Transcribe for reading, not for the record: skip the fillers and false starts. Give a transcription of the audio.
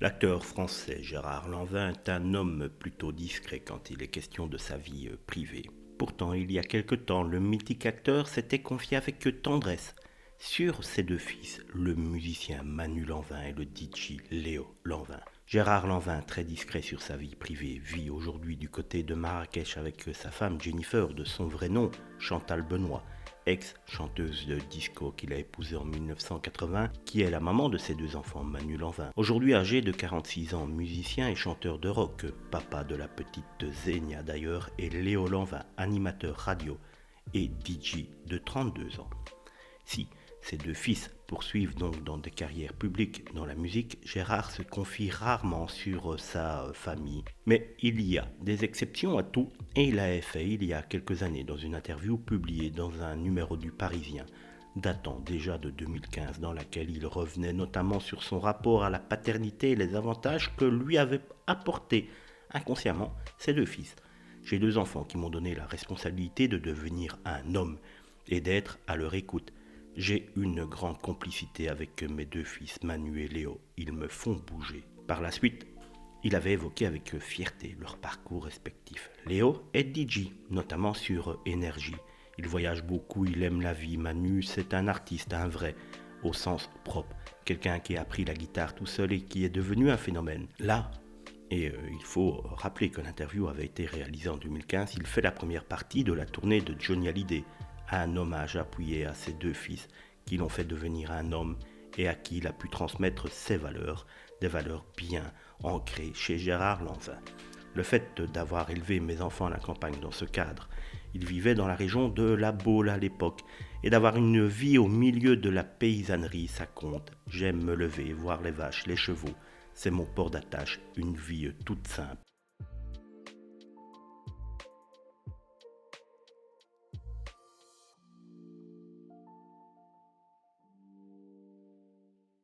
L'acteur français Gérard Lanvin est un homme plutôt discret quand il est question de sa vie privée. Pourtant, il y a quelque temps, le mythique acteur s'était confié avec tendresse sur ses deux fils, le musicien Manu Lanvin et le DJ Léo Lanvin. Gérard Lanvin, très discret sur sa vie privée, vit aujourd'hui du côté de Marrakech avec sa femme Jennifer, de son vrai nom, Chantal Benoît, ex-chanteuse de disco qu'il a épousée en 1980, qui est la maman de ses deux enfants, Manu Lanvin. Aujourd'hui âgé de 46 ans, musicien et chanteur de rock, papa de la petite Zénia d'ailleurs, et Léo Lanvin, animateur radio et DJ de 32 ans. Si ses deux fils poursuivent donc dans des carrières publiques dans la musique, Gérard se confie rarement sur sa famille. Mais il y a des exceptions à tout, et il l'a fait il y a quelques années dans une interview publiée dans un numéro du Parisien, datant déjà de 2015, dans laquelle il revenait notamment sur son rapport à la paternité et les avantages que lui avaient apporté inconsciemment ses deux fils. J'ai deux enfants qui m'ont donné la responsabilité de devenir un homme et d'être à leur écoute. J'ai une grande complicité avec mes deux fils, Manu et Léo. Ils me font bouger. Par la suite, il avait évoqué avec fierté leur parcours respectif. Léo est DJ, notamment sur Énergie. Il voyage beaucoup, il aime la vie. Manu, c'est un artiste, un vrai, au sens propre. Quelqu'un qui a appris la guitare tout seul et qui est devenu un phénomène. Là, il faut rappeler que l'interview avait été réalisée en 2015, il fait la première partie de la tournée de Johnny Hallyday, un hommage appuyé à ses deux fils qui l'ont fait devenir un homme et à qui il a pu transmettre ses valeurs, des valeurs bien ancrées chez Gérard Lanvin. Le fait d'avoir élevé mes enfants à la campagne dans ce cadre, ils vivaient dans la région de La Baule à l'époque, et d'avoir une vie au milieu de la paysannerie, ça compte. J'aime me lever, voir les vaches, les chevaux, c'est mon port d'attache, une vie toute simple.